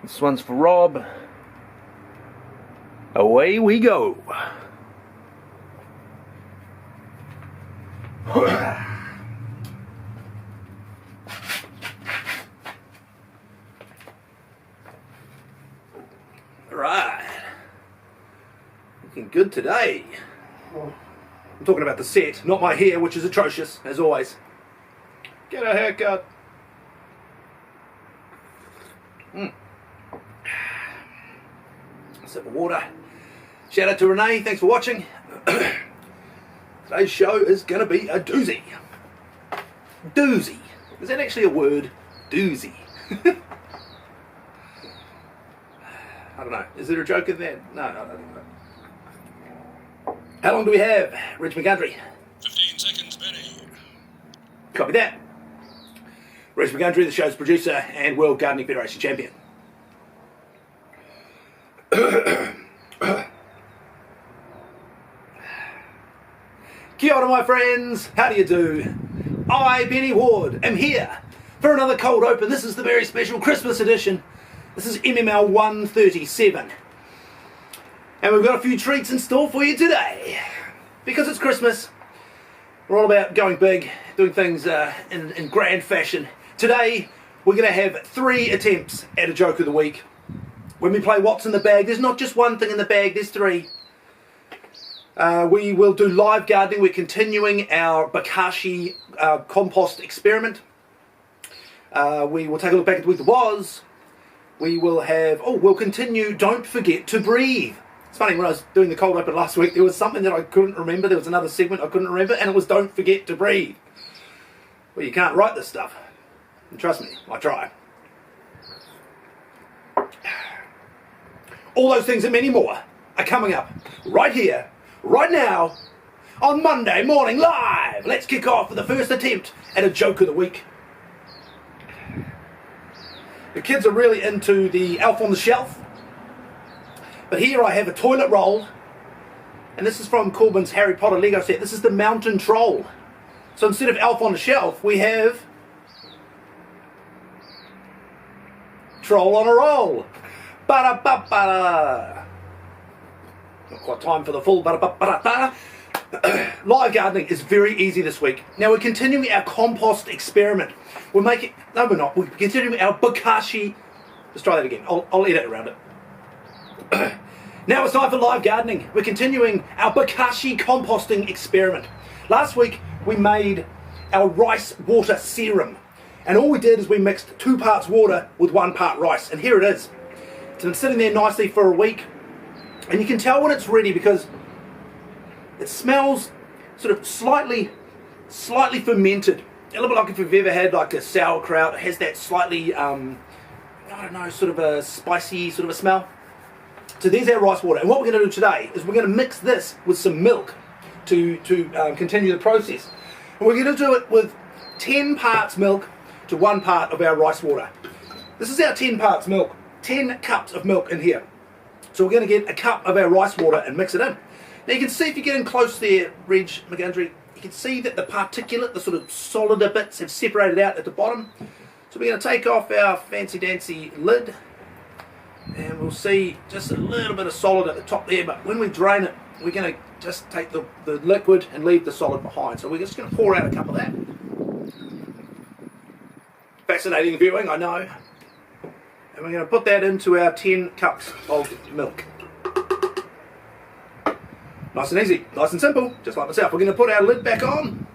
This one's for Rob. Away we go. Alright. Looking good today. I'm talking about the set, not my hair, which is atrocious, as always. Get a haircut. Sip of water. Shout out to Renee, thanks for watching. Today's show is going to be a doozy. Doozy. Is that actually a word? Doozy. I don't know. Is there a joke in there? No, I don't think so. How long do we have, Rich McGundry? 15 seconds, Benny. Copy that. Rich McGundry, the show's producer and World Gardening Federation champion. Kia ora, my friends. How do you do? I, Benny Ward, am here for another cold open. This is the very special Christmas edition. This is MML 137. And we've got a few treats in store for you today. Because it's Christmas, we're all about going big, doing things in grand fashion. Today, we're going to have 3 attempts at a joke of the week. When we play What's in the Bag, there's not just one thing in the bag, there's 3. We will do live gardening. We're continuing our Bokashi compost experiment. We will take a look back at the week that was. We will have, we'll continue Don't Forget to Breathe. It's funny, when I was doing the cold open last week, there was something that I couldn't remember. There was another segment I couldn't remember, and it was Don't Forget to Breathe. Well, you can't write this stuff. And trust me, I try. All those things and many more are coming up right here, right now, on Monday morning live. Let's kick off with the first attempt at a joke of the week. The kids are really into the Elf on the Shelf. But here I have a toilet roll. And this is from Corbin's Harry Potter Lego set. This is the Mountain Troll. So instead of Elf on the Shelf, we have Troll on a Roll. Ba-da-ba-ba-da. Not quite time for the full ba-da-ba-ba-da. Live gardening is very easy this week. Now we're continuing our compost experiment. We're not. We're continuing our Bokashi. Let's try that again. I'll edit around it. Now it's time for live gardening. We're continuing our Bokashi composting experiment. Last week we made our rice water serum. And all we did is we mixed 2 parts water with 1 part rice. And here it is. It's been sitting there nicely for a week. And you can tell when it's ready because it smells sort of slightly fermented. A little bit like if you've ever had like a sauerkraut. It has that slightly, I don't know, sort of a spicy sort of a smell. So there's our rice water. And what we're going to do today is we're going to mix this with some milk to continue the process. And we're going to do it with 10 parts milk to 1 part of our rice water. This is our 10 parts milk. 10 cups of milk in here. So we're going to get a cup of our rice water and mix it in. Now you can see if you get in close there, Reg McGundry, you can see that the particulate, the sort of solider bits have separated out at the bottom. So we're going to take off our fancy dancy lid and we'll see just a little bit of solid at the top there, but when we drain it, we're going to just take the liquid and leave the solid behind. So we're just going to pour out a cup of that. Fascinating viewing, I know. And we're going to put that into our 10 cups of milk. Nice and easy, nice and simple, just like myself. We're going to put our lid back on.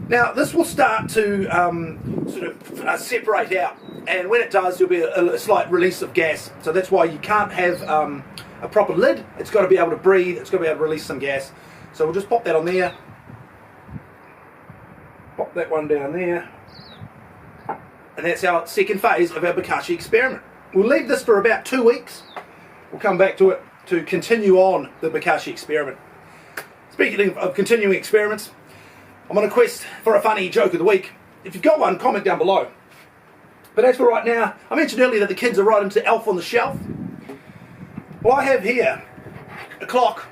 Now this will start to sort of separate out, and when it does there'll be a slight release of gas. So that's why you can't have a proper lid. It's got to be able to breathe, it's got to be able to release some gas. So we'll just pop that on there. Pop that one down there. And that's our second phase of our Bokashi experiment. We'll leave this for about 2 weeks. We'll come back to it to continue on the Bokashi experiment. Speaking of continuing experiments, I'm on a quest for a funny joke of the week. If you've got one, comment down below. But as for right now, I mentioned earlier that the kids are right into Elf on the Shelf. Well, I have here a clock.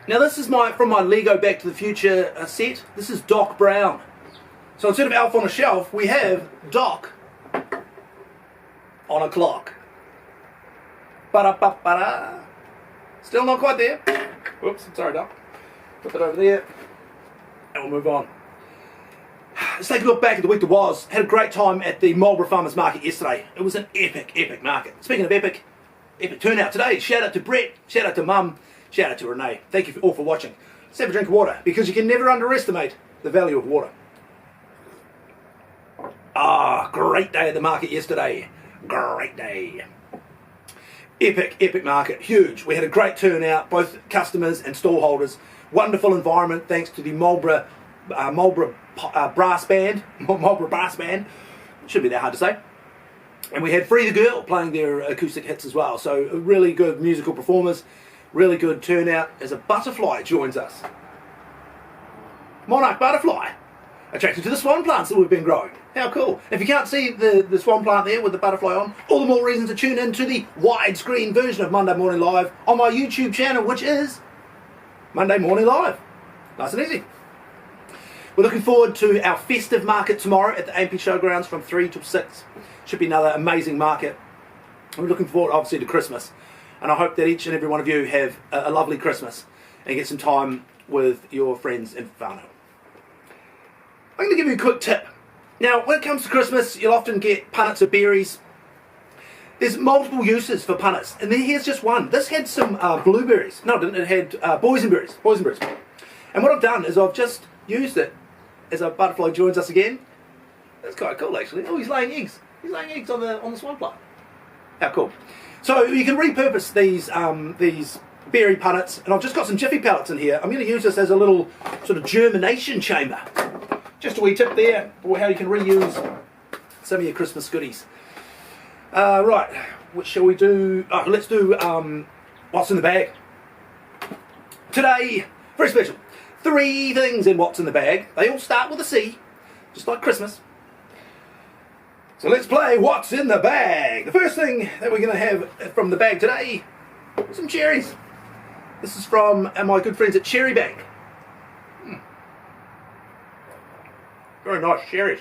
Now this is from my Lego Back to the Future set. This is Doc Brown. So instead of Elf on a Shelf, we have Doc on a clock. Ba-da-ba-ba-da. Still not quite there. Whoops, sorry, Doc. Put that over there. And we'll move on. Let's take a look back at the week that was. Had a great time at the Marlborough Farmers Market yesterday. It was an epic market. Speaking of epic turnout today. Shout out to Brett. Shout out to Mum. Shout out to Renee. Thank you all for watching. Let's have a drink of water, because you can never underestimate the value of water. Ah, great day at the market yesterday. Great day. Epic market. Huge. We had a great turnout, both customers and stallholders. Wonderful environment thanks to the Marlborough brass band. Marlborough brass band. Shouldn't be that hard to say. And we had Free the Girl playing their acoustic hits as well. So really good musical performers. Really good turnout as a butterfly joins us. Monarch butterfly. Attracted to the swan plants that we've been growing. How cool. If you can't see the swan plant there with the butterfly on, all the more reason to tune in to the widescreen version of Monday Morning Live on my YouTube channel, which is Monday Morning Live. Nice and easy. We're looking forward to our festive market tomorrow at the AMP Showgrounds from 3 till 6. Should be another amazing market. We're looking forward, obviously, to Christmas. And I hope that each and every one of you have a lovely Christmas and get some time with your friends in whānau. I'm going to give you a quick tip. Now, when it comes to Christmas, you'll often get punnets of berries. There's multiple uses for punnets, and here's just one. This had some blueberries. No, it didn't. It had boysenberries. And what I've done is I've just used it as a butterfly joins us again. That's quite cool, actually. Oh, he's laying eggs. He's laying eggs on the swan plant. How cool. So you can repurpose these berry punnets, and I've just got some Jiffy pellets in here. I'm going to use this as a little sort of germination chamber. Just a wee tip there for how you can reuse some of your Christmas goodies. Right, what shall we do? Oh, let's do what's in the bag. Today, very special. 3 things in what's in the bag. They all start with a C, just like Christmas. So let's play what's in the bag. The first thing that we're going to have from the bag today, some cherries. This is from my good friends at Cherry Bank. Very nice cherries.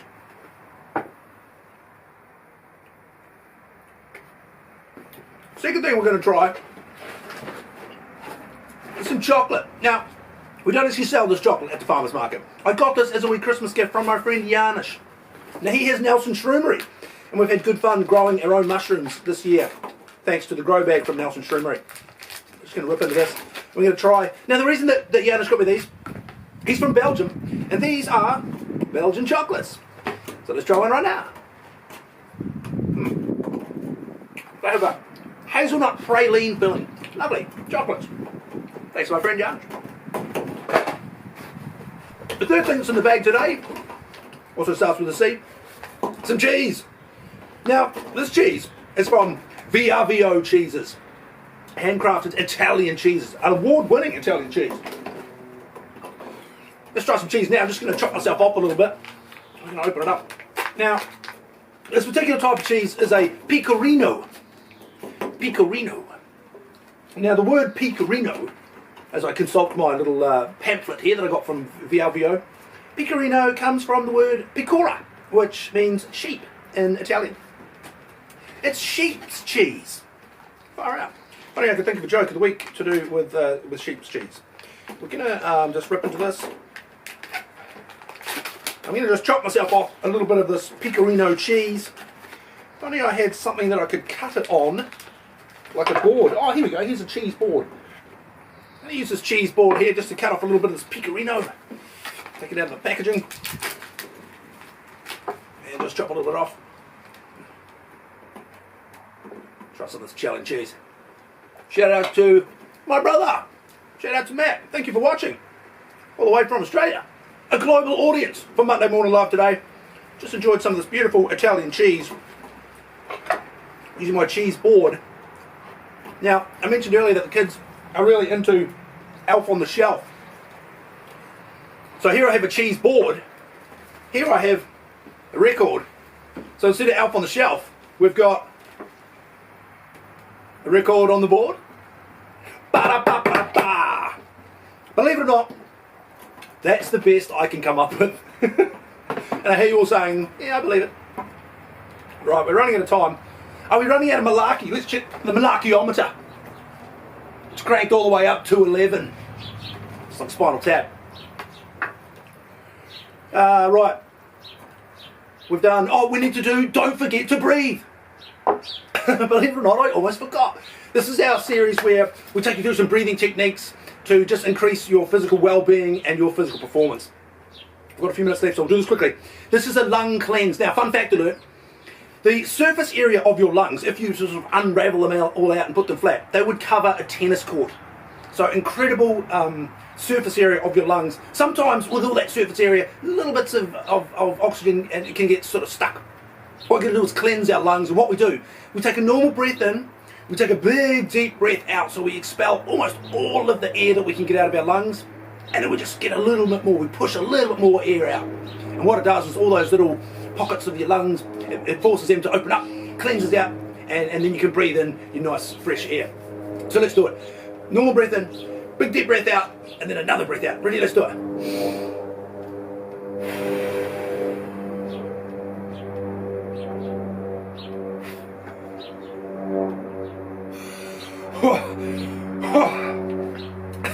Second thing we're going to try is some chocolate. Now, we don't actually sell this chocolate at the farmer's market. I got this as a wee Christmas gift from my friend Janusz. Now, he has Nelson Shroomery, and we've had good fun growing our own mushrooms this year, thanks to the grow bag from Nelson Shroomery. I'm just going to rip into this. We're going to try. Now, the reason that Janusz got me these, he's from Belgium, and these are Belgian chocolates. So let's try one right now. They have a hazelnut praline filling. Lovely. Chocolates. Thanks to my friend Janusz. The third thing that's in the bag today also starts with a C. Some cheese. Now, this cheese is from VRVO Cheeses. Handcrafted Italian cheeses. An award-winning Italian cheese. Let's try some cheese now. I'm just going to chop myself up a little bit. I'm going to open it up. Now, this particular type of cheese is a pecorino. Pecorino. Now, the word pecorino, as I consult my little pamphlet here that I got from VRVO, pecorino comes from the word pecora, which means sheep in Italian. It's sheep's cheese. Far out. Funny, I could think of a joke of the week to do with sheep's cheese. We're going to just rip into this. I'm going to just chop myself off a little bit of this pecorino cheese. If only I had something that I could cut it on, like a board. Oh, here we go. Here's a cheese board. I'm going to use this cheese board here just to cut off a little bit of this pecorino. Take it out of the packaging. And just chop a little bit off. Try some of this Italian cheese. Shout out to my brother. Shout out to Matt. Thank you for watching. All the way from Australia. A global audience for Monday Morning Live today. Just enjoyed some of this beautiful Italian cheese using my cheese board. Now, I mentioned earlier that the kids are really into Elf on the Shelf. So here I have a cheese board. Here I have a record. So instead of Elf on the Shelf, we've got a record on the board. Ba-da-ba-ba-ba. Believe it or not, that's the best I can come up with. And I hear you all saying, yeah, I believe it. Right, we're running out of time. Are we running out of malarkey? Let's check the malarkeyometer. It's cranked all the way up to 11. It's like Spinal Tap. Right. We've done, we need to do, don't forget to breathe. Believe it or not, I almost forgot. This is our series where we take you through some breathing techniques to just increase your physical well-being and your physical performance. We've got a few minutes left, so I'll do this quickly. This is a lung cleanse. Now, fun fact alert. The surface area of your lungs, if you sort of unravel them all out and put them flat, they would cover a tennis court. So incredible surface area of your lungs. Sometimes with all that surface area, little bits of oxygen and it can get sort of stuck. What we're going to do is cleanse our lungs, and what we do, we take a normal breath in, we take a big deep breath out, so we expel almost all of the air that we can get out of our lungs, and then we just get a little bit more, we push a little bit more air out. And what it does is all those little pockets of your lungs, it forces them to open up, cleanses out, and then you can breathe in your nice fresh air. So let's do it. Normal breath in, big deep breath out, and then another breath out. Ready? Let's do it.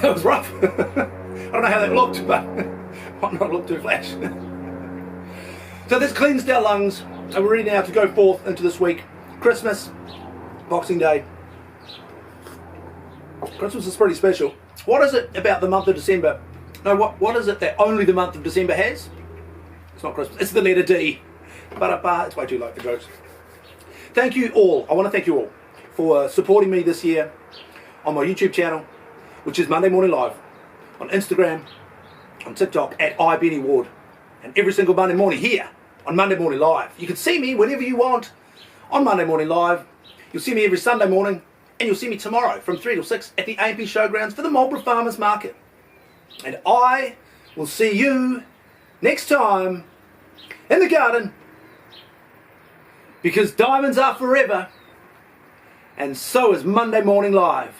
That was rough. I don't know how that looked, but might not look too flash. So this cleansed our lungs, and we're ready now to go forth into this week. Christmas, Boxing Day. Christmas is pretty special. What is it about the month of December? No, what is it that only the month of December has? It's not Christmas, it's the letter D. It's way too late for jokes. Thank you all, I want to thank you all for supporting me this year on my YouTube channel, which is Monday Morning Live, on Instagram, on TikTok at iBennyWard, and every single Monday morning here on Monday Morning Live. You can see me whenever you want on Monday Morning Live. You'll see me every Sunday morning, and you'll see me tomorrow from 3 till 6 at the AMP Showgrounds for the Marlborough Farmers Market. And I will see you next time in the garden, because diamonds are forever, and so is Monday Morning Live.